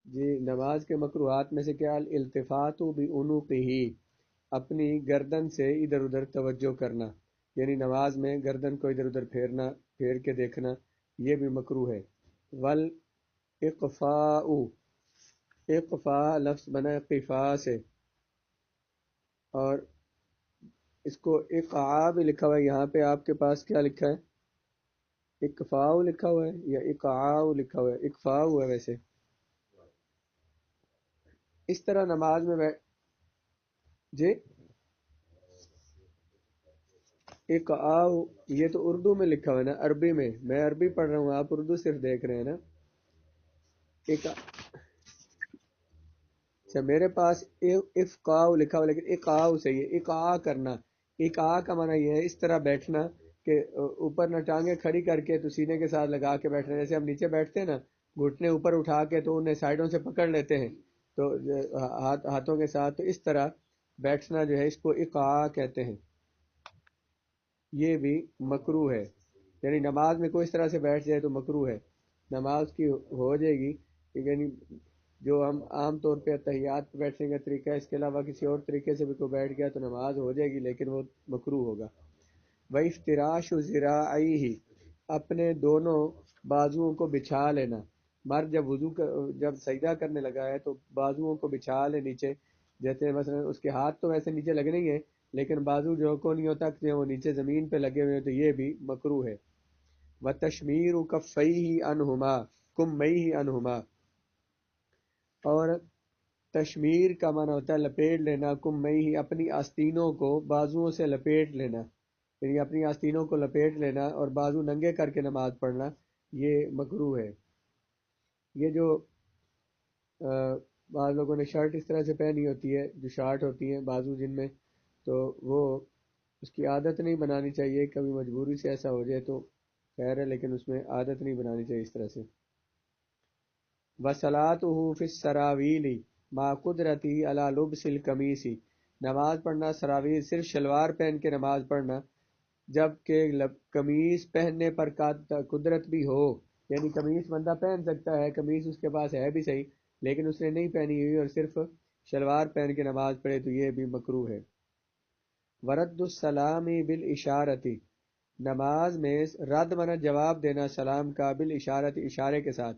جی نماز کے مکروہات میں سے کیا الالتفات بعنقہ، اپنی گردن سے ادھر ادھر توجہ کرنا، یعنی نماز میں گردن کو ادھر ادھر پھیرنا، پھیر کے دیکھنا، یہ بھی مکروہ ہے۔ والاقفاء، اقفاء لفظ بنا ہے قفا سے، اور اس کو اقعاء بھی لکھا ہوا ہے، یہاں پہ آپ کے پاس کیا لکھا ہے؟ اقفاء لکھا ہوا ہے یا اقعاء لکھا ہوا ہے؟ اقفاء ہوا ہے ویسے۔ اس طرح نماز میں جی اقعاء، یہ تو اردو میں لکھا ہوا ہے نا، عربی میں عربی پڑھ رہا ہوں، آپ اردو صرف دیکھ رہے ہیں نا۔ ایک اچھا میرے پاس افقاء لکھا ہوا، لیکن اقاء صحیح ہے، اقاء کرنا۔ اقاء کا معنی یہ ہے اس طرح بیٹھنا کہ اوپر نہ ٹانگیں کھڑی کر کے تو سینے کے ساتھ لگا کے بیٹھنا، جیسے ہم نیچے بیٹھتے ہیں نا، گھٹنے اوپر اٹھا کے تو انہیں سائڈوں سے پکڑ لیتے ہیں، تو ہاتھوں کے ساتھ، تو اس طرح بیٹھنا جو ہے اس کو اقاء کہتے ہیں، یہ بھی مکروہ ہے۔ یعنی نماز میں کوئی اس طرح سے بیٹھ جائے تو مکروہ ہے، نماز کی ہو جائے گی، یعنی جو ہم عام طور پہ تحیات پہ بیٹھنے کا طریقہ ہے، اس کے علاوہ کسی اور طریقے سے بھی کوئی بیٹھ گیا تو نماز ہو جائے گی، لیکن وہ مکروہ ہوگا۔ وَإِفْتِرَاشُ ذِرَاعَيْهِ، اپنے دونوں بازوؤں کو بچھا لینا۔ مرد جب جب سجدہ کرنے لگا ہے تو بازوؤں کو بچھا لے نیچے، جیسے مثلا اس کے ہاتھ تو ویسے نیچے لگنے ہی ہیں، لیکن بازو جو کو نہیں ہوتا کہ وہ نیچے زمین پہ لگے ہوئے ہیں، تو یہ بھی مکروہ ہے۔ وَتَشْمِيرُ كَفَّيْهِ عَنْهُمَا كُمَّيْهِ عَنْهُمَا، اور تشمیر کا معنی ہوتا ہے لپیٹ لینا، کمیہ اپنی آستینوں کو بازوؤں سے لپیٹ لینا، یعنی اپنی آستینوں کو لپیٹ لینا اور بازو ننگے کر کے نماز پڑھنا، یہ مکروہ ہے۔ یہ جو بعض لوگوں نے شرٹ اس طرح سے پہنی ہوتی ہے، جو شارٹ ہوتی ہیں بازو جن میں، تو وہ اس کی عادت نہیں بنانی چاہیے، کبھی مجبوری سے ایسا ہو جائے تو خیر ہے، لیکن اس میں عادت نہیں بنانی چاہیے اس طرح سے۔ وصلاته فی السراویل ما قدرتی علی لبس القمیص، نماز پڑھنا سراویل صرف شلوار پہن کے نماز پڑھنا، جب کہ قمیص پہننے پر قدرت بھی ہو، یعنی قمیص بندہ پہن سکتا ہے، قمیص اس کے پاس ہے بھی صحیح، لیکن اس نے نہیں پہنی ہوئی اور صرف شلوار پہن کے نماز پڑھے تو یہ بھی مکروہ ہے۔ ورد السلام بالاشارتی، نماز میں رد منا جواب دینا سلام کا، بالاشارت اشارے کے ساتھ،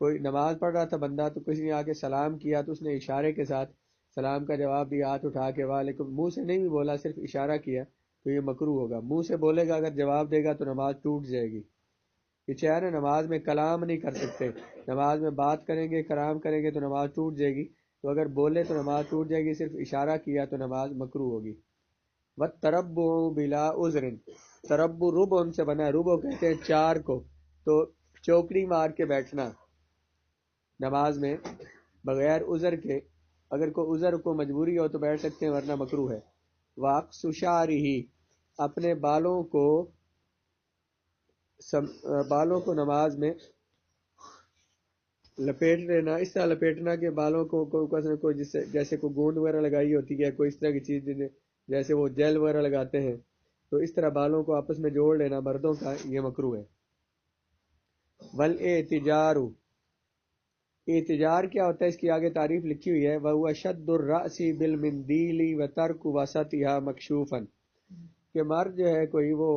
کوئی نماز پڑھ رہا تھا بندہ تو کسی نے آ کے سلام کیا تو اس نے اشارے کے ساتھ سلام کا جواب دیا، ہاتھ اٹھا کے وعلیکم، منہ سے نہیں بھی بولا، صرف اشارہ کیا تو یہ مکروہ ہوگا۔ منہ سے بولے گا اگر جواب دے گا تو نماز ٹوٹ جائے گی۔ یہ چہرے نماز میں کلام نہیں کر سکتے، نماز میں بات کریں گے، کلام کریں گے تو نماز ٹوٹ جائے گی، تو اگر بولے تو نماز ٹوٹ جائے گی، صرف اشارہ کیا تو نماز مکروہ ہوگی۔ وَالتَّرَبُّعُ بِلَا عُذْرٍ، تربع ربع ان سے بنا ہے، ربع کہتے ہیں چار کو، تو چوکڑی مار کے بیٹھنا نماز میں بغیر عذر کے، اگر کوئی عذر کو مجبوری ہو تو بیٹھ سکتے ہیں ورنہ مکروہ ہے۔ وَأَقْصُ شَعْرِهِ، اپنے بالوں کو نماز میں لپیٹ لینا، اس طرح لپیٹنا کہ بالوں کو کوئی جیسے کوئی گوند وغیرہ لگائی ہوتی ہے، کوئی اس طرح کی چیز جیسے وہ جیل وغیرہ لگاتے ہیں، تو اس طرح بالوں کو آپس میں جوڑ لینا مردوں کا، یہ مکروہ ہے۔ والاعتجار، اعتجار کیا ہوتا ہے اس کی آگے تعریف لکھی ہوئی ہے، وَهُوَ شَدُّ الرَّأْسِ بِالْمِنْدِيلِ وَتَرْكُ وَسَطِهَا مَكْشُوفًا، کہ مرد جو ہے کوئی وہ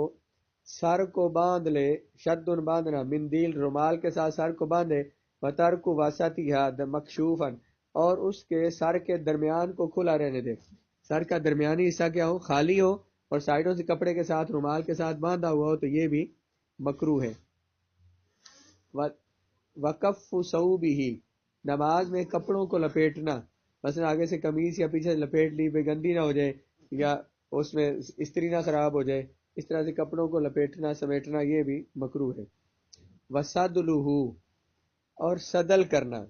سر کو باندھ لے، شد باندھنا، مندیل رومال کے ساتھ سر کو باندھے، وَتَرْكُ وَسَطِهَا مَكْشُوفًا، اور اس کے سر کے درمیان کو کھلا رہنے دے، سر کا درمیانی حصہ کیا ہو، خالی ہو، اور سائڈوں سے کپڑے کے ساتھ رومال کے ساتھ باندھا ہوا ہو، تو یہ بھی مکروہ ہے۔ وَقَفُّ ثَوْبِهِ، نماز میں کپڑوں کو لپیٹنا، مثلا آگے سے قمیص یا پیچھے سے لپیٹ لی، بے گندی نہ ہو جائے یا اس میں استری نہ خراب ہو جائے، اس طرح سے کپڑوں کو لپیٹنا سمیٹنا یہ بھی مکروہ ہے۔ وَسَدْلُهُ، اور صدل کرنا،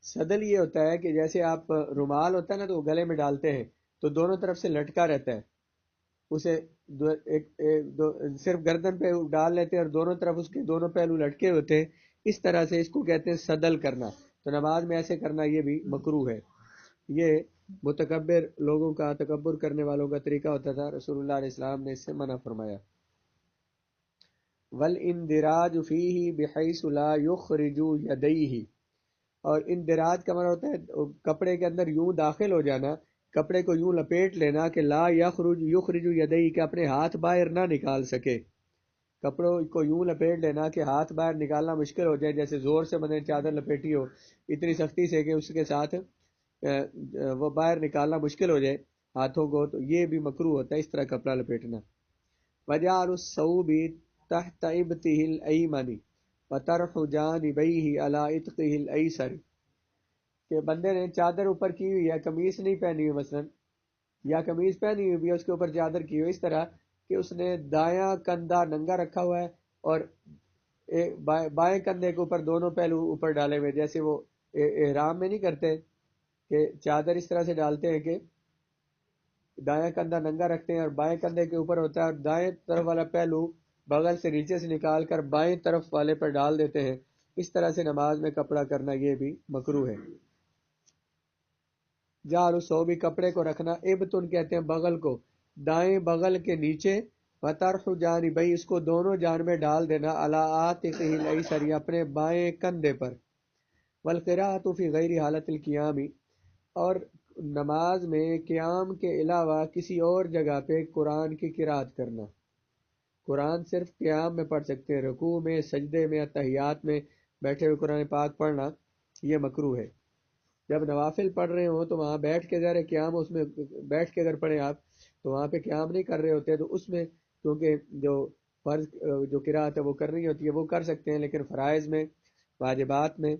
صدل یہ ہوتا ہے کہ جیسے آپ رومال ہوتا ہے نا تو وہ گلے میں ڈالتے ہیں تو دونوں طرف سے لٹکا رہتا ہے، اسے صرف گردن پہ ڈال لیتے ہیں اور دونوں طرف اس کے دونوں پہلو لٹکے ہوتے ہیں، اس طرح سے اس کو کہتے ہیں صدل کرنا، تو نماز میں ایسے کرنا یہ بھی مکروہ ہے۔ یہ متکبر لوگوں کا، تکبر کرنے والوں کا طریقہ ہوتا تھا، رسول اللہ علیہ السلام نے اس سے منع فرمایا۔ والاندراج فیہ بحیث لا یخرج یدیہ، اور اندراج کا معنی ہوتا ہے کپڑے کے اندر یوں داخل ہو جانا، کپڑے کو یوں لپیٹ لینا کہ لا یخرج یدیہ، کہ اپنے ہاتھ باہر نہ نکال سکے، کپڑوں کو یوں لپیٹ لینا کہ ہاتھ باہر نکالنا مشکل ہو جائے، جیسے زور سے بندے نے چادر لپیٹی ہو اتنی سختی سے کہ اس کے ساتھ وہ باہر نکالنا مشکل ہو جائے ہاتھوں کو، تو یہ بھی مکروہ ہوتا ہے اس طرح کپڑا لپیٹنا۔ وجعل الثوب تحت ابطه الایمن وطرح جانبیہ علی عتقہ الایسر، کہ بندے نے چادر اوپر کی ہوئی ہے، قمیص نہیں پہنی ہوئی مثلا، یا قمیص پہنی ہوئی ہے اس کے اوپر چادر کی ہوئی، اس طرح کہ اس نے دایاں کندھا ننگا رکھا ہوا ہے اور بائیں کندھے کے اوپر دونوں پہلو اوپر ڈالے ہوئے، جیسے وہ احرام میں نہیں کرتے کہ چادر اس طرح سے ڈالتے ہیں کہ دایاں کندھا ننگا رکھتے ہیں اور بائیں کندھے کے اوپر ہوتا ہے، اور دائیں طرف والا پہلو بغل سے نیچے سے نکال کر بائیں طرف والے پر ڈال دیتے ہیں، اس طرح سے نماز میں کپڑا کرنا یہ بھی مکروہ ہے۔ جعل صوبی، کپڑے کو رکھنا، ابتن کہتے ہیں بغل کو، دائیں بغل کے نیچے، وطرح جانبی، اس کو دونوں جانبیں ڈال دینا، علی عاتقہ الایسر، اپنے بائیں کندھے پر، والقراءۃ فی غیر حالت القیام، اور نماز میں قیام کے علاوہ کسی اور جگہ پہ قرآن کی قرات کرنا، قرآن صرف قیام میں پڑھ سکتے ہیں، رکوع میں، سجدے میں، تحیات میں بیٹھے ہوئے قرآن پاک پڑھنا یہ مکروہ ہے۔ جب نوافل پڑھ رہے ہوں تو وہاں بیٹھ کے ذرا قیام، اس میں بیٹھ کے اگر پڑھیں آپ تو وہاں پہ قیام نہیں کر رہے ہوتے، تو اس میں کیونکہ جو فرض جو قرات ہے وہ کرنی ہوتی ہے وہ کر سکتے ہیں، لیکن فرائض میں، واجبات میں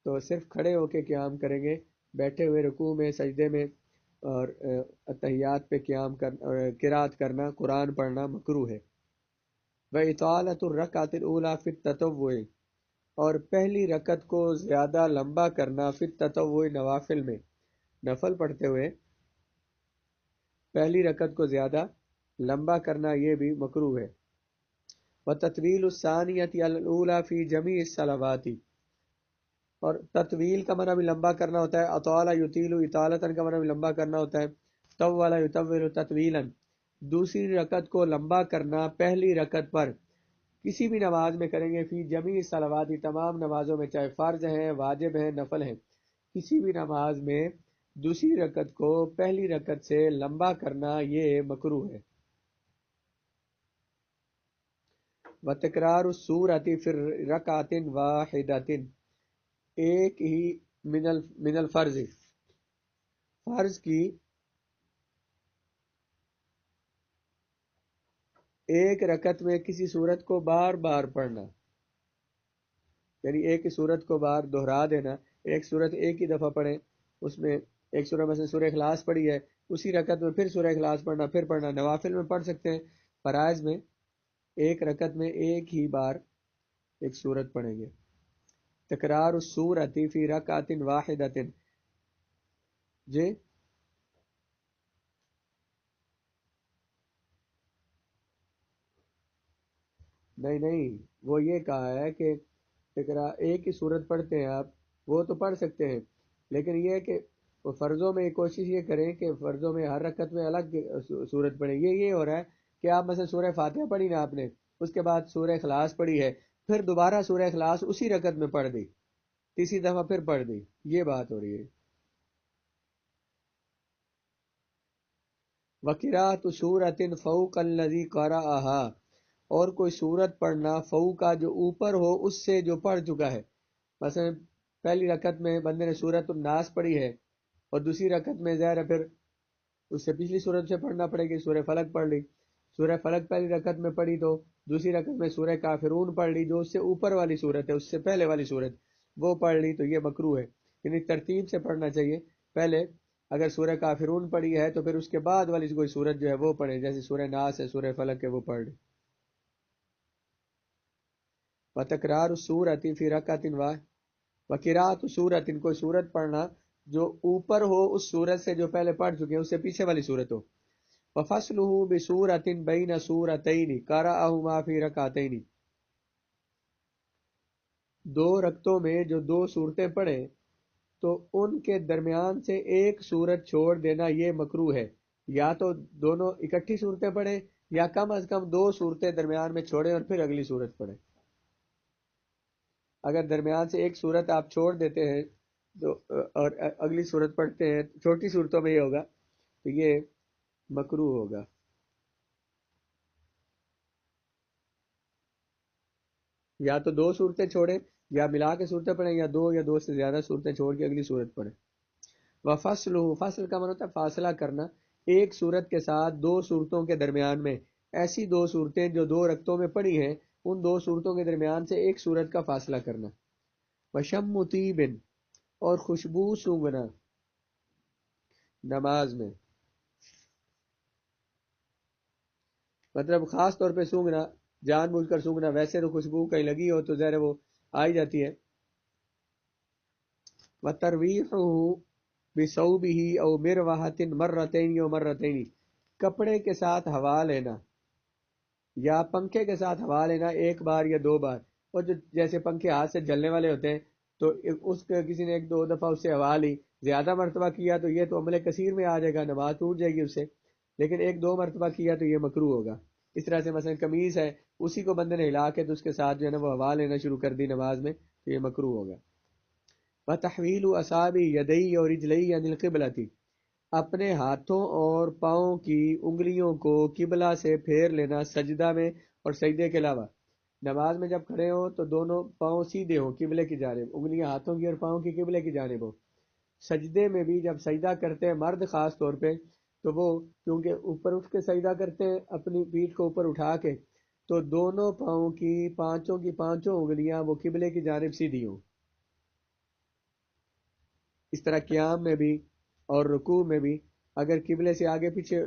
تو صرف کھڑے ہو کے قیام کریں گے، بیٹھے ہوئے رکوع میں، سجدے میں اور تحیات پہ قیام قرات کرنا، قرآن پڑھنا مکروہ ہے۔ وَإِطَالَةُ الرَّكْعَةِ الْأُولَى فِي التَّطَوُّعِ، اور پہلی رکعت کو زیادہ لمبا کرنا، فی التطوع، نوافل میں، نفل پڑھتے ہوئے پہلی رکعت کو زیادہ لمبا کرنا یہ بھی مکروہ ہے۔ وَتَطْوِيلُ الثَّانِيَةِ عَلَى الْأُولَى فِي جَمِيعِ الصَّلَوَاتِ، اور تطویل کا معنی بھی لمبا کرنا ہوتا ہے، اطال یطیل، اطالتاً کا معنی بھی لمبا کرنا ہوتا ہے، طول یطول تطویلاً، دوسری رکعت کو لمبا کرنا پہلی رکعت پر، کسی بھی نماز میں کریں گے، فی جمیع الصلوات، تمام نمازوں میں، چاہے فرض ہیں، واجب ہیں، نفل ہیں، کسی بھی نماز میں دوسری رکعت کو پہلی رکعت سے لمبا کرنا یہ مکروہ ہے۔ وتکرار السورۃ فی رکعۃ واحدۃ، ایک ہی من الفرض، فرض کی ایک رکعت میں کسی صورت کو بار بار پڑھنا، یعنی ایک ہی صورت کو بار دہرا دینا، ایک صورت ایک ہی دفعہ پڑھیں، اس میں ایک سورہ مثلا سورہ اخلاص پڑھی ہے، اسی رکعت میں پھر سورہ اخلاص پڑھنا، پھر پڑھنا، نوافل میں پڑھ سکتے ہیں، فرائض میں ایک رکعت میں ایک ہی بار ایک صورت پڑھیں گے۔ تکرار السورۃ فی رکعۃ واحدۃ، جی نہیں وہ یہ کہا ہے کہ ایک ہی صورت پڑھتے ہیں آپ، وہ تو پڑھ سکتے ہیں، لیکن یہ ہے کہ وہ فرضوں میں کوشش یہ کریں کہ فرضوں میں ہر رکعت میں الگ صورت پڑھیں۔ یہ ہو رہا ہے کہ آپ مثلا سورہ فاتحہ پڑھی نا آپ نے، اس کے بعد سورہ اخلاص پڑھی ہے، پھر دوبارہ سورہ اخلاص اسی رکعت میں پڑھ دی، تیسری دفعہ پھر پڑھ دی، یہ بات ہو رہی ہے۔ وقراءۃ سورۃ فوق الذی قرأها، اور کوئی سورت پڑھنا فوقا جو اوپر ہو اس سے جو پڑھ چکا ہے، مثلا پہلی رکعت میں بندے نے سورۃ الناس پڑھی ہے اور دوسری رکعت میں ظاہر ہے پھر اس سے پچھلی سورت سے پڑھنا پڑے گی، سورہ فلق پڑھ لی، سورہ فلق پہلی رکعت میں پڑھی تو دوسری رکعت میں سورہ کافرون پڑھ لی، جو اس سے اوپر والی سورت ہے، اس سے پہلے والی سورت وہ پڑھ لی، تو یہ مکروہ ہے، یعنی ترتیب سے پڑھنا چاہیے، پہلے اگر سورہ کافرون پڑھی ہے تو پھر اس کے بعد والی کوئی سورت جو ہے وہ پڑھے، جیسے سورہ ناس ہے، سورہ فلق ہے، وہ پڑھ لی۔ وتکرار السورۃ فی رکعۃ وقراءۃ سورۃ، کوئی سورت پڑھنا جو اوپر ہو اس سورت سے جو پہلے پڑھ چکے ہیں، اس سے پیچھے والی سورت ہو۔ وفصلہ بسورۃ بین سورتین قرأہما فی رکعتین، دو رکعتوں میں جو دو صورتیں پڑھیں تو ان کے درمیان سے ایک صورت چھوڑ دینا یہ مکروہ ہے، یا تو دونوں اکٹھی صورتیں پڑھیں یا کم از کم 2 صورتیں درمیان میں چھوڑیں اور پھر اگلی صورت پڑھیں. اگر درمیان سے ایک صورت آپ چھوڑ دیتے ہیں تو اور اگلی صورت پڑھتے ہیں، چھوٹی صورتوں میں یہ ہوگا تو یہ مکروہ ہوگا. یا تو 2 صورتیں چھوڑیں، یا ملا کے صورتیں پڑھیں، یا 2 یا 2 سے زیادہ صورتیں چھوڑ کے اگلی صورت پڑھیں. وفصل، فصل کا مطلب ہوتا ہے فاصلہ کرنا. ایک صورت کے ساتھ 2 صورتوں کے درمیان میں ایسی 2 صورتیں جو 2 رکعتوں میں پڑھی ہیں، ان 2 صورتوں کے درمیان سے ایک صورت کا فاصلہ کرنا. وشم طیب، اور خوشبو سونگھنا نماز میں، مطلب خاص طور پہ سونگھنا، جان بوجھ کر سونگھنا. ویسے تو خوشبو کہیں لگی ہو تو ظاہر وہ آ ہی جاتی ہے. وترویحہ بثوبہ او مروحۃ مرتین و مرتین، کپڑے کے ساتھ ہوا لینا یا پنکھے کے ساتھ ہوا لینا ایک بار یا 2 بار. اور جو جیسے پنکھے ہاتھ سے جلنے والے ہوتے ہیں تو اس کے کسی نے 1-2 دفعہ اس سے ہوا لی، زیادہ مرتبہ کیا تو یہ تو عمل کثیر میں آ جائے گا، نماز ٹوٹ جائے گی اس سے. لیکن 1-2 مرتبہ کیا تو یہ مکروہ ہوگا. اس طرح سے مثلا قمیض ہے، اسی کو بندے نے ہلا کے تو اس کے ساتھ جو ہے نا وہ ہوا لینا شروع کر دی نماز میں تو یہ مکروہ ہوگا. وتحویل اصابع یدی اور رجلی عن القبلۃ، اپنے ہاتھوں اور پاؤں کی انگلیوں کو قبلہ سے پھیر لینا سجدہ میں اور سجدے کے علاوہ. نماز میں جب کھڑے ہوں تو دونوں پاؤں سیدھے ہوں قبلے کی جانب، انگلیاں ہاتھوں کی اور پاؤں کی قبلے کی جانب ہوں. سجدے میں بھی جب سجدہ کرتے ہیں مرد خاص طور پہ تو وہ کیونکہ اوپر اٹھ کے سجدہ کرتے ہیں اپنی پیٹھ کو اوپر اٹھا کے، تو دونوں پاؤں کی پانچوں انگلیاں وہ قبلے کی جانب سیدھی ہوں. اس طرح قیام میں بھی اور رکوع میں بھی اگر قبلے سے آگے پیچھے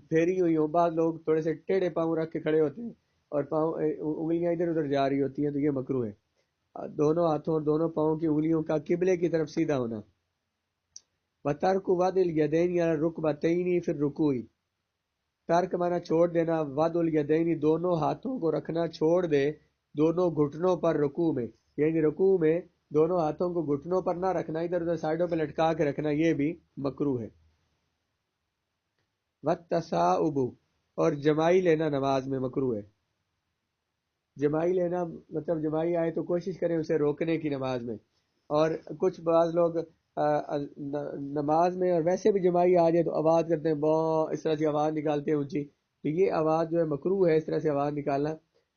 پھیری ہوئی ہوں، بعض لوگ تھوڑے سے ٹیڑھے پاؤں رکھ کے کھڑے ہوتے ہیں اور پاؤں انگلیاں ادھر ادھر جا رہی ہوتی ہیں تو یہ مکروہ ہے. دونوں ہاتھوں اور دونوں پاؤں کی انگلیوں کا قبلے کی طرف سیدھا ہونا. وَتَرْكُ وَضْعِ الْيَدَيْنِ عَلَى الرُّكْبَتَيْنِ فِي الرُّكُوعِ، ترک مانا چھوڑ دینا، وضع الیدین دونوں ہاتھوں کو رکھنا چھوڑ دے دونوں گھٹنوں پر رکوع میں، یعنی رکوع میں دونوں ہاتھوں کو گھٹنوں پر نہ رکھنا، ادھر ادھر سائڈوں پہ لٹکا کے رکھنا، یہ بھی مکروہ ہے. والتصاؤب، اور جمائی لینا نماز میں مکروہ ہے. جمائی لینا مطلب جمائی آئے تو کوشش کریں اسے روکنے کی نماز میں. اور کچھ بعض لوگ نماز میں اور ویسے بھی جمائی آ جائے تو آواز کرتے ہیں با، اس طرح سے آواز نکالتے ہیں اونچی، تو یہ آواز جو ہے مکروہ ہے اس طرح سے آواز نکالنا.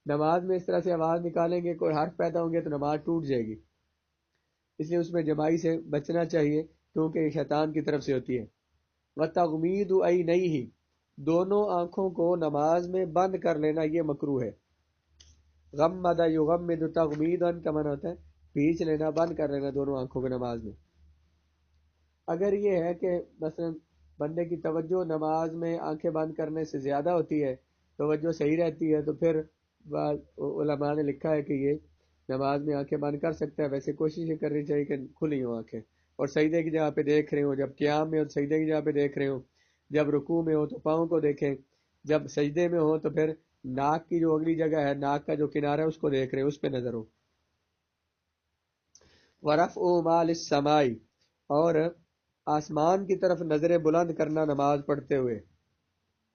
نماز میں اس طرح سے آواز نکالیں گے کوئی حرف پیدا ہوں گے تو نماز ٹوٹ جائے گی، اس لیے اس میں جمائی سے بچنا چاہیے کیونکہ یہ شیطان کی طرف سے ہوتی ہے. وَتَغْمِيدُ عَيْنَيْهِ، دونوں آنکھوں کو نماز میں بند کر لینا یہ مکروہ ہے. غمد یغمد تغمیدا کا معنی ہوتا ہے کھینچ لینا، بند کر لینا دونوں آنکھوں کو نماز میں. اگر یہ ہے کہ مثلا بندے کی توجہ نماز میں آنکھیں بند کرنے سے زیادہ ہوتی ہے، توجہ صحیح رہتی ہے، تو پھر بعض علماء نے لکھا ہے کہ یہ نماز میں آنکھیں بند کر سکتا ہے. ویسے کوشش یہ کرنی چاہیے کہ کھلی ہوں آنکھیں، اور سجدے کی جگہ پہ دیکھ رہے ہوں، جب قیام میں ہو تو سجدے کی جگہ پہ دیکھ رہے ہوں، جب رکوع میں ہو تو پاؤں کو دیکھیں، جب سجدے میں ہو تو پھر ناک کی جو اگلی جگہ ہے، ناک کا جو کنارہ ہے اس کو دیکھ رہے ہیں، اس پہ نظر ہو. وَرَفْعُ مَا لِلسَّمَاءِ، اور آسمان کی طرف نظریں بلند کرنا نماز پڑھتے ہوئے،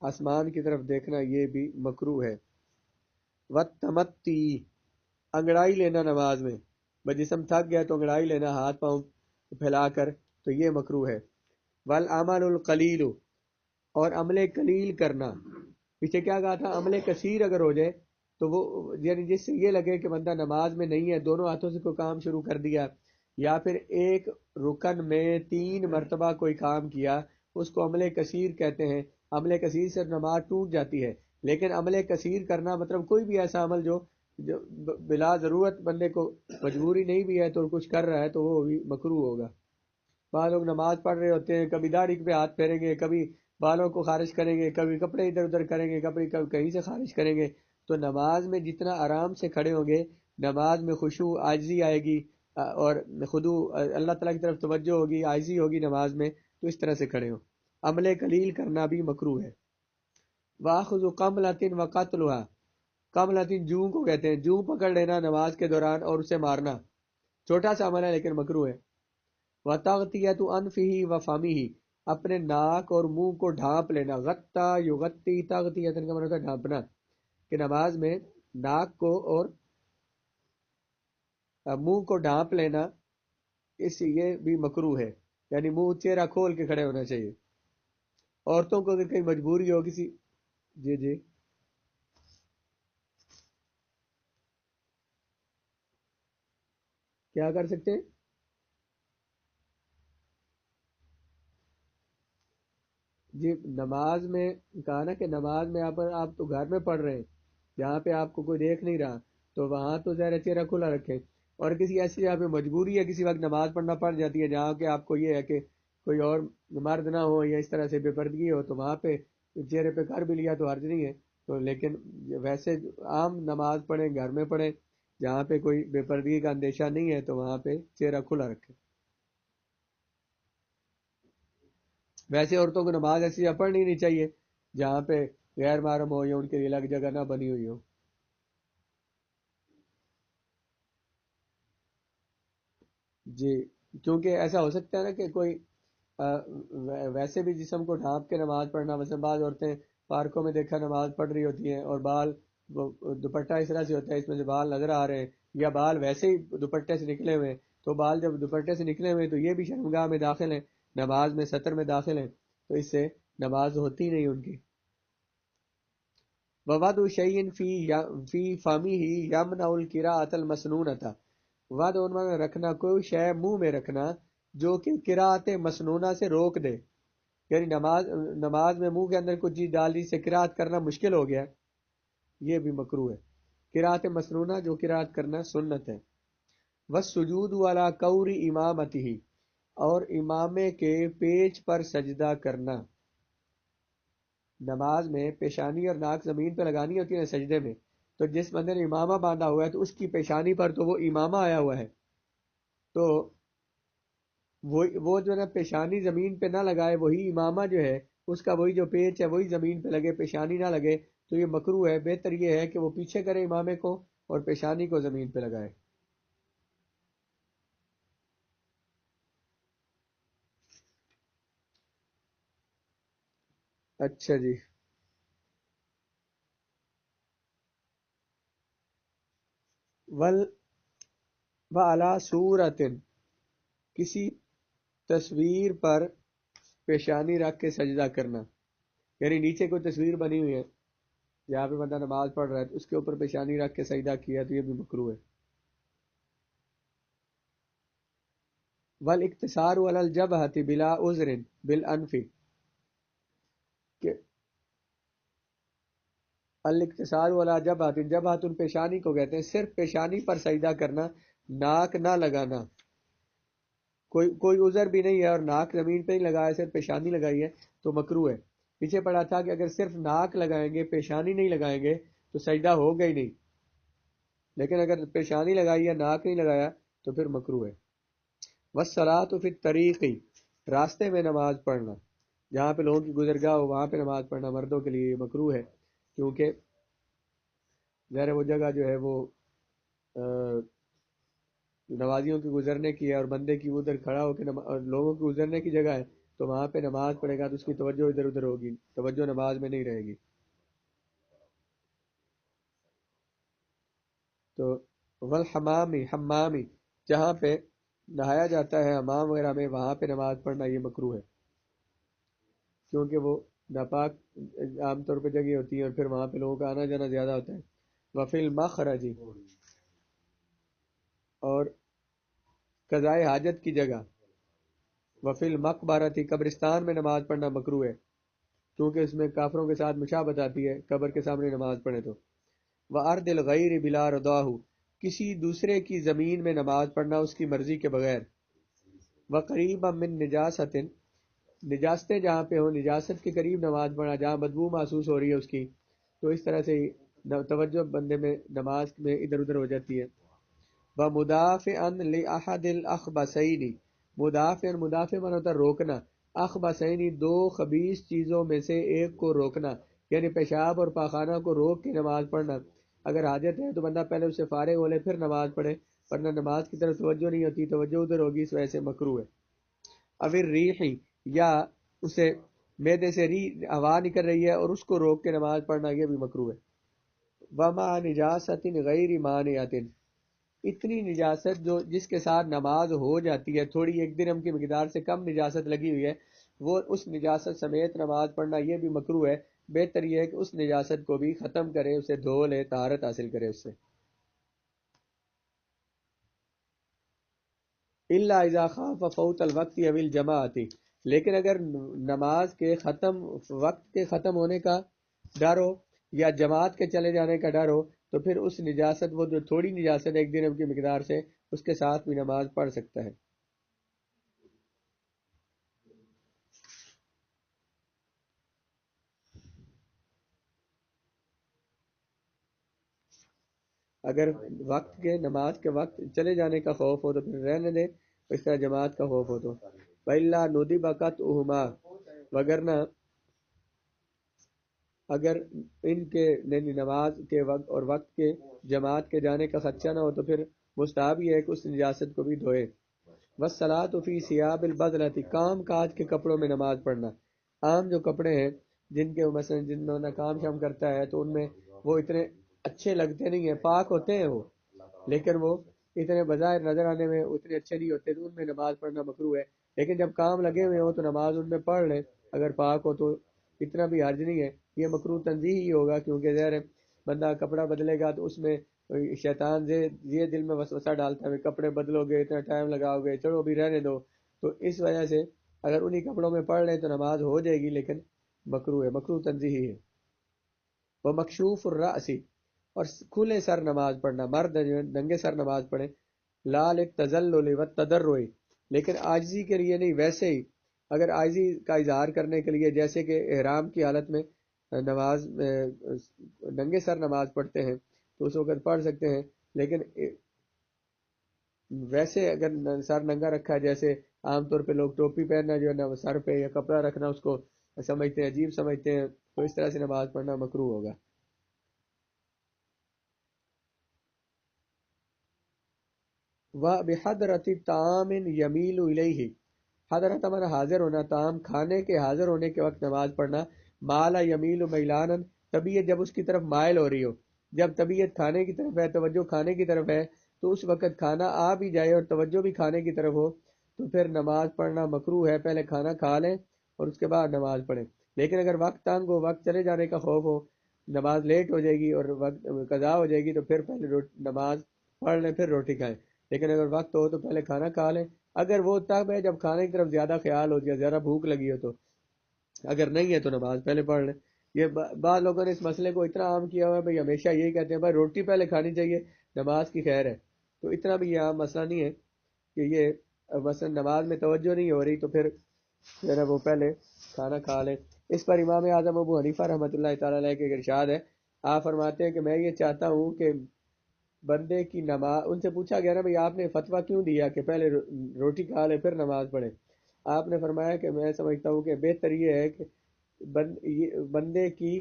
آسمان کی طرف دیکھنا یہ بھی مکروہ ہے. وَالتَّمَتِّ، انگڑائی لینا نماز میں، جسم تھک گیا تو انگڑائی لینا ہاتھ پاؤں پھیلا کر، تو یہ مکروہ ہے. وَالْعَمَلُ الْقَلِيلُ، اور عمل قلیل کرنا. پیچھے کیا کہا تھا؟ عمل کثیر اگر ہو جائے تو وہ یعنی جس سے یہ لگے کہ بندہ نماز میں نہیں ہے، دونوں ہاتھوں سے کوئی کام شروع کر دیا، یا پھر ایک رکن میں 3 مرتبہ کوئی کام کیا، اس کو عمل کثیر کہتے ہیں. عمل کثیر سے نماز ٹوٹ جاتی ہے، لیکن عمل کثیر کرنا مطلب کوئی بھی ایسا عمل جو بلا ضرورت بندے کو مجبوری نہیں بھی ہے تو کچھ کر رہا ہے تو وہ بھی مکروہ ہوگا. بعض لوگ نماز پڑھ رہے ہوتے ہیں، کبھی داڑھی پہ ہاتھ پھیریں گے، کبھی بالوں کو خارج کریں گے، کبھی کپڑے ادھر ادھر کریں گے، کبھی کہیں سے خارج کریں گے. تو نماز میں جتنا آرام سے کھڑے ہوں گے، نماز میں خشوع عاجزی آئے گی، اور خضوع اللہ تعالیٰ کی طرف توجہ ہوگی، عاجزی ہوگی نماز میں، تو اس طرح سے کھڑے ہوں. عمل قلیل کرنا بھی مکروہ ہے. وَأَخْذُ قَمْلَةٍ وَقَتْلُهَا، قملۃ جوں کو کہتے ہیں، جوں پکڑ لینا نماز کے دوران اور اسے مارنا، چھوٹا سا عمل ہے لیکن مکروہ ہے. وَتَغْطِيَةُ أَنْفِهِ وَفَمِهِ، اپنے ناک اور منہ کو ڈھانپ لینا، غطا یغتی تغطیتن کا مطلب ہوتا ہے ڈھانپنا، کہ نماز میں ناک کو اور منہ کو ڈھانپ لینا، اس یہ بھی مکروہ ہے، یعنی منہ چہرہ کھول کے کھڑے ہونا چاہیے۔ عورتوں کو اگر کہیں مجبوری ہو کسی، جی جی کیا کر سکتے ہیں؟ جی نماز میں کہا نا کہ نماز میں آپ تو گھر میں پڑھ رہے ہیں جہاں پہ آپ کو کوئی دیکھ نہیں رہا، تو وہاں تو ظاہر ہے چہرہ کھلا رکھیں، اور کسی ایسی جگہ پہ مجبوری ہے، کسی وقت نماز پڑھنا پڑ جاتی ہے جہاں کہ آپ کو یہ ہے کہ کوئی اور مرد نہ ہو یا اس طرح سے بے پردگی ہو، تو وہاں پہ چہرے پہ کر بھی لیا تو حرج نہیں ہے، تو لیکن ویسے عام نماز پڑھیں گھر میں پڑھیں جہاں پہ کوئی بے پردگی کا اندیشہ نہیں ہے، تو وہاں پہ چہرہ کھلا رکھیں۔ ویسے عورتوں کو نماز ایسی جگہ پڑھنی نہیں چاہیے جہاں پہ غیر محرم ہو یا ان کے لیے الگ جگہ نہ بنی ہوئی ہو۔ جی کیونکہ ایسا ہو سکتا ہے نا کہ کوئی ویسے بھی جسم کو ڈھانپ کے نماز پڑھنا، مثلا بعض عورتیں پارکوں میں دیکھا نماز پڑھ رہی ہوتی ہیں اور بال دوپٹہ اس طرح سے ہوتا ہے اس میں سے بال نظر آ رہے ہیں، یا بال ویسے ہی دوپٹے سے نکلے ہوئے ہیں، تو بال جب دوپٹے سے نکلے ہوئے ہیں تو یہ بھی شرمگاہ میں داخل ہیں، نماز میں سطر میں داخل ہیں، تو اس سے نماز ہوتی نہیں ان کی۔ وَوَضْعُ شَيْءٍ فِي فَمِهِ يَمْنَعُ الْقِرَاءَةَ الْمَسْنُونَةَ، وعد عنوان میں رکھنا کوئی شے منہ میں رکھنا جو کہ قراءت مسنونہ سے روک دے، یعنی نماز میں منہ کے اندر کچھ چیز ڈال دی سے قراءت کرنا مشکل ہو گیا، یہ بھی مکروہ ہے۔ قراءت مسنونہ جو قراءت کرنا سنت ہے۔ وَالسُّجُودُ عَلَى قَوْرِ إِمَامَتِهِ، اور امامے کے پیچ پر سجدہ کرنا، نماز میں پیشانی اور ناک زمین پہ لگانی ہوتی ہے سجدے میں، تو جس بندے نے امامہ باندھا ہوا ہے تو اس کی پیشانی پر تو وہ امامہ آیا ہوا ہے، تو وہ جو ہے نا پیشانی زمین پہ نہ لگائے، وہی امامہ جو ہے اس کا وہی جو پیچ ہے وہی زمین پہ لگے، پیشانی نہ لگے، تو یہ مکروہ ہے۔ بہتر یہ ہے کہ وہ پیچھے کرے امامے کو اور پیشانی کو زمین پہ لگائے۔ اچھا جی۔ ول وعلی صورت، کسی تصویر پر پیشانی رکھ کے سجدہ کرنا، یعنی نیچے کوئی تصویر بنی ہوئی ہے جہاں پہ بندہ نماز پڑھ رہا ہے تو اس کے اوپر پیشانی رکھ کے سجدہ کیا تو یہ بھی مکروہ ہے۔ والاقتصار علی الجبہۃ بلا عذر بالانف، کہ الاقتصار علی جبہۃ، جبہۃ پیشانی کو کہتے ہیں، صرف پیشانی پر سجدہ کرنا، ناک نہ لگانا، کوئی عذر بھی نہیں ہے اور ناک زمین پہ ہی لگایا صرف پیشانی لگائی ہے تو مکروہ ہے۔ پیچھے پڑا تھا کہ اگر صرف ناک لگائیں گے پیشانی نہیں لگائیں گے تو سجدہ ہوگا ہی نہیں، لیکن اگر پیشانی لگائی ہے ناک نہیں لگایا تو پھر مکروہ ہے۔ والصلاۃ فی الطریق، راستے میں نماز پڑھنا، جہاں پہ لوگوں کی گزرگاہ ہو وہاں پہ نماز پڑھنا مردوں کے لیے مکروہ ہے، کیونکہ ظاہر ہے وہ جگہ جو ہے وہ نمازیوں کے گزرنے کی ہے اور بندے کی ادھر کھڑا ہو کے اور لوگوں کے گزرنے کی جگہ ہے، تو وہاں پہ نماز پڑھے گا تو اس کی توجہ ادھر ادھر ہوگی، توجہ نماز میں نہیں رہے گی۔ تو والحمامی، حمامی، جہاں پہ نہایا جاتا ہے حمام وغیرہ میں، وہاں پہ نماز پڑھنا یہ مکروہ ہے، کیونکہ وہ ناپاک عام طور پہ جگہ ہوتی ہے اور پھر وہاں پہ لوگوں کا آنا جانا زیادہ ہوتا ہے۔ وفی المخرج، اور قضائے حاجت کی جگہ، وفی المقبرۃ، قبرستان میں نماز پڑھنا مکروہ ہے، کیونکہ اس میں کافروں کے ساتھ مشابہت آتی ہے قبر کے سامنے نماز پڑھے تو۔ وَأَرْضِ الْغَيْرِ بِلَا رِضَاهُ، کسی دوسرے کی زمین میں نماز پڑھنا اس کی مرضی کے بغیر۔ وَقَرِيبًا مِّن نِجَاسَةٍ، نجاستیں جہاں پہ ہوں نجاست کے قریب نماز پڑھنا، جہاں بدبو محسوس ہو رہی ہے اس کی، تو اس طرح سے توجہ بندے میں نماز میں ادھر ادھر ہو جاتی ہے۔ وَمُدَافِعًا لِأَحَدِ الْأَخْبَثَيْنِ، مدافع، مدافع مانا ہوتا ہے روکنا، اخبثین دو خبیث چیزوں میں سے ایک کو روکنا، یعنی پیشاب اور پاخانہ کو روک کے نماز پڑھنا۔ اگر حاجت ہے تو بندہ پہلے اس سے فارغ ہو لے پھر نماز پڑھے، ورنہ نماز کی طرف توجہ نہیں ہوتی، توجہ ادھر ہوگی، اس وجہ سے مکروہ ہے۔ او الریح، یا اسے معدے سے ہوا نکل رہی ہے اور اس کو روک کے نماز پڑھنا یہ بھی مکروہ ہے۔ وما نجاست غیر مانعۃ، اتنی نجاست جو جس کے ساتھ نماز ہو جاتی ہے، تھوڑی ایک درہم کی مقدار سے کم نجاست لگی ہوئی ہے، وہ اس نجاست سمیت نماز پڑھنا یہ بھی مکروہ ہے۔ بہتر یہ ہے کہ اس نجاست کو بھی ختم کرے، اسے دھو لے، طہارت حاصل کرے اس سے۔ الا اذا خاف فوت الوقت او الجماعت، لیکن اگر نماز کے وقت کے ختم ہونے کا ڈر ہو یا جماعت کے چلے جانے کا ڈر ہو، تو پھر اس نجاست، وہ جو تھوڑی نجاست ایک درہم کی مقدار سے، اس کے ساتھ بھی نماز پڑھ سکتا ہے۔ اگر نماز کے وقت چلے جانے کا خوف ہو تو پھر رہنے دے، اس طرح جماعت کا خوف ہو تو۔ وَإِلَّا نُدِبَ قَطْعُهُمَا، وگرنہ اگر ان کے نماز کے وقت اور وقت کے جماعت کے جانے کا خدشہ نہ ہو تو پھر مستحب یہ ہے کہ اس نجاست کو بھی دھوئے۔ وَالصَّلَاةُ فِي ثِيَابِ الْبَذْلَةِ، کام کاج کے کپڑوں میں نماز پڑھنا۔ عام جو کپڑے ہیں جن کے مثلا جن میں کام شام کرتا ہے تو ان میں وہ اتنے اچھے لگتے نہیں ہیں، پاک ہوتے ہیں وہ، لیکن وہ اتنے بظاہر نظر آنے میں اتنے اچھے نہیں ہوتے، تو ان میں نماز پڑھنا مکروہ ہے۔ لیکن جب کام لگے ہوئے ہوں تو نماز ان میں پڑھ لیں، اگر پاک ہو تو اتنا بھی حرج نہیں ہے۔ یہ مکروہ تنزیہی ہی ہوگا، کیونکہ ظاہر ہے بندہ کپڑا بدلے گا تو اس میں شیطان یہ دل میں وسوسہ ڈالتا ہے، کپڑے بدلو گے، اتنا ٹائم لگاؤ گے، چلو بھی رہنے دو، تو اس وجہ سے اگر انہی کپڑوں میں پڑھ لیں تو نماز ہو جائے گی، لیکن مکروہ ہے، مکروہ تنزیہی ہے۔ وہ مکشوف الرأس، اور کھلے سر نماز پڑھنا، مرد جو ننگے سر نماز پڑھے، لال التذلل والتضرع، لیکن عاجزی کے لیے نہیں، ویسے ہی اگر عاجزی کا اظہار کرنے کے لیے، جیسے کہ احرام کی حالت میں نماز ننگے سر نماز پڑھتے ہیں تو اس وقت پڑھ سکتے ہیں، لیکن ویسے اگر سر ننگا رکھا ہے، جیسے عام طور پہ لوگ ٹوپی پہننا جو ہے نا سر پہ یا کپڑا رکھنا اس کو سمجھتے ہیں، عجیب سمجھتے ہیں، تو اس طرح سے نماز پڑھنا مکروہ ہوگا۔ وَبِحَضْرَةِ طَعَامٍ يَمِيلُ إِلَيْهِ، حضرت ہمارا حاضر ہونا، طعام کھانے کے حاضر ہونے کے وقت نماز پڑھنا، مالا یمیل میلانن، طبیعت جب اس کی طرف مائل ہو رہی ہو، جب طبیعت کھانے کی طرف ہے، توجہ کھانے کی طرف ہے، تو اس وقت کھانا آ بھی جائے اور توجہ بھی کھانے کی طرف ہو تو پھر نماز پڑھنا مکروہ ہے، پہلے کھانا کھا لیں اور اس کے بعد نماز پڑھیں۔ لیکن اگر وقت تنگ ہو، وقت چلے جانے کا خوف ہو، نماز لیٹ ہو جائے گی اور وقت قضا ہو جائے گی، تو پھر پہلے نماز پڑھ لیں پھر روٹی کھائیں۔ لیکن اگر وقت ہو تو پہلے کھانا کھا لیں، اگر وہ تب ہے جب کھانے کی طرف زیادہ خیال ہو گیا، زیادہ بھوک لگی ہو تو، اگر نہیں ہے تو نماز پہلے پڑھ لیں۔ یہ بعض لوگوں نے اس مسئلے کو اتنا عام کیا ہوا ہے، بھائی ہمیشہ یہی کہتے ہیں بھائی روٹی پہلے کھانی چاہیے، نماز کی خیر ہے، تو اتنا بھی یہ عام مسئلہ نہیں ہے کہ یہ مثلا نماز میں توجہ نہیں ہو رہی تو پھر جو ہے وہ پہلے کھانا کھا لیں۔ اس پر امام اعظم ابو حنیفہ رحمۃ اللہ تعالیٰ علیہ کے ایک ارشاد ہے، آپ فرماتے ہیں کہ میں یہ چاہتا ہوں کہ بندے کی نماز، ان سے پوچھا گیا نا بھائی آپ نے فتویٰ کیوں دیا کہ پہلے روٹی کھا لے پھر نماز پڑھے، آپ نے فرمایا کہ میں سمجھتا ہوں کہ بہتر یہ ہے کہ بندے کی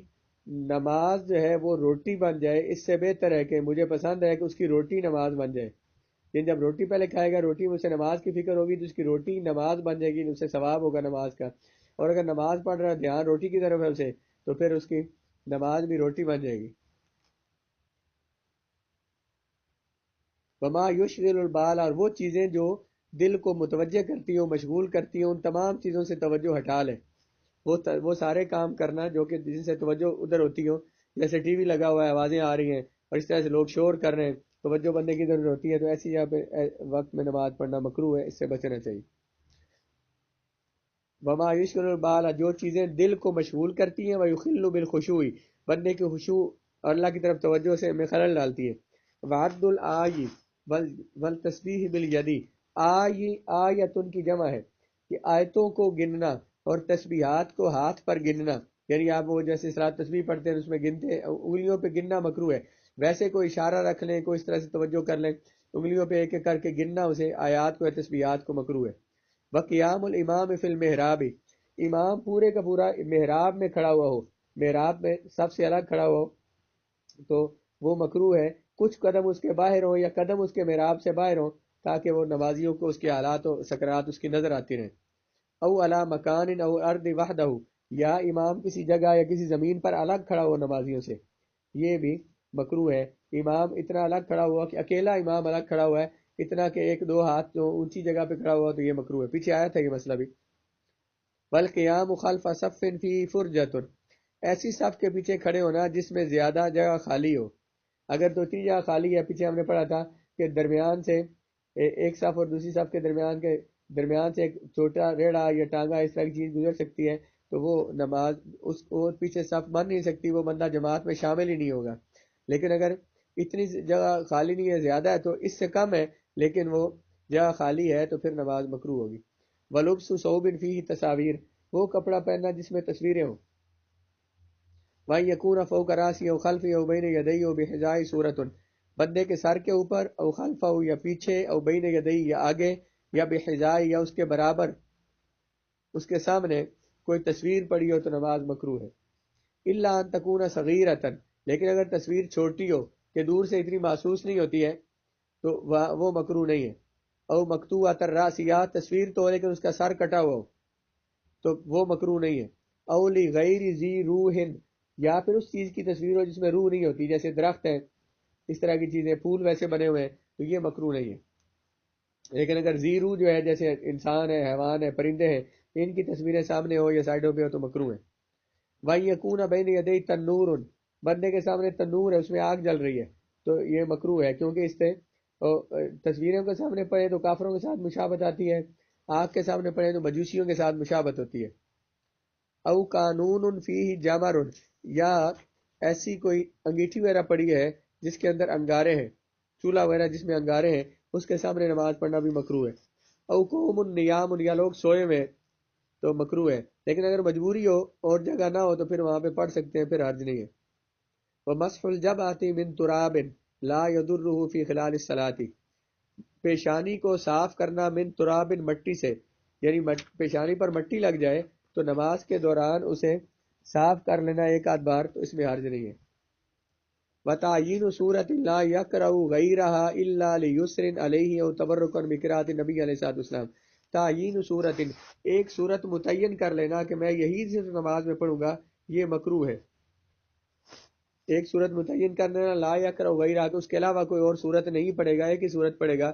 نماز جو ہے وہ روٹی بن جائے، اس سے بہتر ہے کہ مجھے پسند ہے کہ اس کی روٹی نماز بن جائے، لیکن جب روٹی پہلے کھائے گا، روٹی میں سے نماز کی فکر ہوگی تو اس کی روٹی نماز بن جائے گی، اس سے ثواب ہوگا نماز کا، اور اگر نماز پڑھ رہا ہے دھیان روٹی کی طرف ہے اسے، تو پھر اس کی نماز بھی روٹی بن جائے گی۔ وما یشغل البال، اور وہ چیزیں جو دل کو متوجہ کرتی ہوں، مشغول کرتی ہوں، ان تمام چیزوں سے توجہ ہٹا لے، وہ سارے کام کرنا جو کہ جن سے توجہ ادھر ہوتی ہو، جیسے ٹی وی لگا ہوا ہے، آوازیں آ رہی ہیں اور اس طرح سے لوگ شور کر رہے ہیں، توجہ بندے کی ضرورت ہوتی ہے، تو ایسی جگہ پہ وقت میں نماز پڑھنا مکروہ ہے، اس سے بچنا چاہیے۔ وما یشغل البال، جو چیزیں دل کو مشغول کرتی ہیں، ویخل بالخشوع، بندے کے خشوع اور اللہ کی طرف توجہ سے میں خلل ڈالتی ہے۔ وعد الآی والتسبیح بالیدی، آیتن کی جمع ہے کہ آیتوں کو گننا اور تسبیحات کو ہاتھ پر گننا، یعنی آپ وہ جیسے صلاۃ تسبیح پڑھتے ہیں اس میں گنتے ہیں، انگلیوں پہ گننا مکروہ ہے، ویسے کوئی اشارہ رکھ لیں، کوئی اس طرح سے توجہ کر لیں، انگلیوں پہ ایک ایک کر کے گننا، اسے آیات کو یا تسبیحات کو مکروہ ہے۔ وقیام الامام فی المحراب، امام پورے کا پورا محراب میں کھڑا ہوا ہو، محراب میں سب سے الگ کھڑا ہوا ہو تو وہ مکروہ ہے، کچھ قدم اس کے باہر ہوں یا قدم اس کے محراب سے باہر ہوں، تاکہ وہ نمازیوں کو اس کے حالات و سکرات اس کی نظر آتی رہیں۔ او علی مکان او ارض وحدہ، یا امام کسی جگہ یا کسی زمین پر الگ کھڑا ہو نمازیوں سے، یہ بھی مکروہ ہے۔ امام اتنا الگ کھڑا ہوا کہ اکیلا امام الگ کھڑا ہوا ہے، اتنا کہ ایک دو ہاتھ جو اونچی جگہ پہ کھڑا ہوا تو یہ مکروہ ہے، پیچھے آیا تھا یہ مسئلہ بھی۔ والقیام خلف صف فی فرجۃ، ایسی صف کے پیچھے کھڑے ہونا جس میں زیادہ جگہ خالی ہو۔ اگر دو تین جگہ خالی ہے، پیچھے ہم نے پڑھا تھا کہ درمیان سے ایک صف اور دوسری صف کے درمیان سے ایک چھوٹا ریڑھا یا ٹانگا اس طرح کی چیز گزر سکتی ہے، تو وہ نماز اس کو پیچھے صف بن نہیں سکتی، وہ بندہ جماعت میں شامل ہی نہیں ہوگا۔ لیکن اگر اتنی جگہ خالی نہیں ہے، زیادہ ہے تو اس سے کم ہے لیکن وہ جگہ خالی ہے تو پھر نماز مکروہ ہوگی۔ ولبس ثوب فیہ تصاویر، وہ کپڑا پہننا جس میں تصویریں ہوں۔ وَأَن يَكُونَ فَوْقَ رَأْسِهِ أَوْ خَلْفِهِ أَوْ بَيْنَ يَدَيْهِ أَوْ بِحِذَائِهِ سُورَةٌ، بندے کے سر کے اوپر، او خلفہ یا پیچھے، او بین یدیہ یا آگے، یا بحذائه یا اس کے برابر، اس کے سامنے کوئی تصویر پڑی ہو تو نماز مکروہ ہے۔ الا ان تکون صغیرۃ، لیکن اگر تصویر چھوٹی ہو کہ دور سے اتنی محسوس نہیں ہوتی ہے تو وہ مکروہ نہیں ہے۔ او مقطوعۃ الراس، یا تصویر تو لیکن اس کا سر کٹا ہوا ہو تو وہ مکروہ نہیں ہے۔ او لغیر ذی روح، یا پھر اس چیز کی تصویر ہو جس میں روح نہیں ہوتی، جیسے درخت ہے، اس طرح کی چیزیں، پھول ویسے بنے ہوئے ہیں تو یہ مکروہ نہیں ہے۔ لیکن اگر ذی روح جو ہے جیسے انسان ہے، حیوان ہے، پرندے ہیں، ان کی تصویریں سامنے ہو یا سائڈوں پہ ہو تو مکروہ ہے۔ وَأَن يَكُونَ بَيْنَ يَدَيْهِ تَنُّورٌ، بندے کے سامنے تنور ہے، اس میں آگ جل رہی ہے تو یہ مکروہ ہے، کیونکہ اس سے تصویروں کے سامنے پڑے تو کافروں کے ساتھ مشابہت آتی ہے، آگ کے سامنے پڑے تو مجوسیوں کے ساتھ مشابہت ہوتی ہے۔ او قانون فیہ جمر، یا ایسی کوئی انگیٹھی وغیرہ پڑی ہے جس کے اندر انگارے ہیں، چولہا وغیرہ جس میں انگارے ہیں، اس کے سامنے نماز پڑھنا بھی مکروہ ہے۔ او قوم نیام، یا لوگ سوئے ہوئے تو مکروہ ہے، لیکن اگر مجبوری ہو اور جگہ نہ ہو تو پھر وہاں پہ پڑھ سکتے ہیں، پھر حرج نہیں ہے۔ وَمَسْحُ الْجَبْهَةِ مِن تُرَابٍ لَا يَضُرُّهُ فِي خِلَالِ الصَّلَاةِ، پیشانی کو صاف کرنا من تراب، مٹی سے، یعنی پیشانی پر مٹی لگ جائے تو نماز کے دوران اسے صاف کر لینا ایک آدھ بار تو اس میں حرج نہیں ہے۔ وَتَعْيِينُ سُورَةٍ لَا يَقْرَأُ غَيْرَهَا إِلَّا لِيُسْرٍ عَلَيْهِ أَوْ تَبَرُّكًا بِقِرَاءَةِ النَّبِيِّ علیہ الصلوۃ والسلام، تعیین صورت، ایک صورت متعین کر لینا کہ میں یہی صرف نماز میں پڑھوں گا، یہ مکروہ ہے۔ ایک صورت متعین کر لینا، لا یقرأ غیرہا، کہ اس کے علاوہ کوئی اور صورت نہیں پڑھے گا، ایک ہی صورت پڑھے گا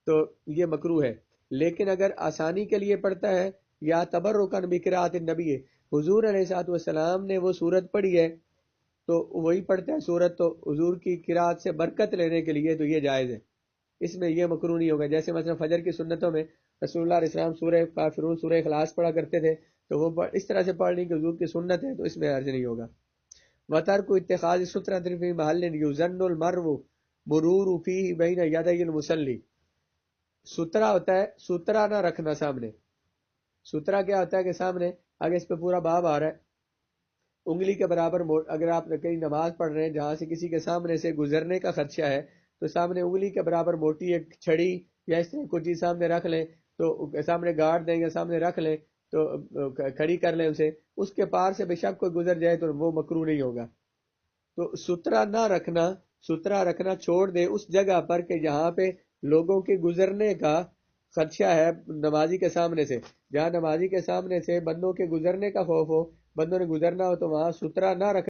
تو یہ مکروہ ہے۔ لیکن اگر آسانی کے لیے پڑھتا ہے یا تبرکن بقراءۃ النبی، حضور علیہ الصلوۃ والسلام نے وہ صورت پڑھی ہے تو وہی پڑھتا ہے صورت، تو حضور کی قراءت سے برکت لینے کے لیے تو یہ جائز ہے، اس میں یہ مکروہ نہیں ہوگا۔ جیسے مثلا فجر کی سنتوں میں رسول اللہ علیہ السلام سورہ کافرون، سورہ اخلاص پڑھا کرتے تھے تو وہ اس طرح سے پڑھ لی کہ حضور کی سنت ہے تو اس میں حرج نہیں ہوگا۔ وَتَرْكُ اتِّخَاذِ سُتْرَةٍ فِي مَحَلٍ يُظَنُّ الْمَرْءُ مُرُورُ فِيهِ بَيْنَ يَدَيِ الْمُصَلِّ، سترہ ہوتا ہے، سترہ نہ رکھنا سامنے۔ سترہ کیا ہوتا ہے کہ سامنے، آگے اس پہ پورا باب آ رہا ہے، انگلی کے برابر اگر آپ کہیں نماز پڑھ رہے ہیں جہاں سے کسی کے سامنے سے گزرنے کا خدشہ ہے تو سامنے انگلی کے برابر موٹی ایک چھڑی یا اس طرح کوئی چیز سامنے رکھ لیں، تو سامنے گاڑ دیں یا سامنے رکھ لیں تو کھڑی کر لیں اسے، اس کے پار سے بے شک کوئی گزر جائے تو وہ مکروہ نہیں ہوگا۔ تو سترہ نہ رکھنا، سترہ رکھنا چھوڑ دے اس جگہ پر کہ جہاں پہ لوگوں کے گزرنے کا خدشہ ہے نمازی کے سامنے سے، جہاں نمازی کے سامنے سے بندوں کے گزرنے کا خوف ہو، بندوں نے گزرنا ہو تو وہاں سترہ نہ رکھنا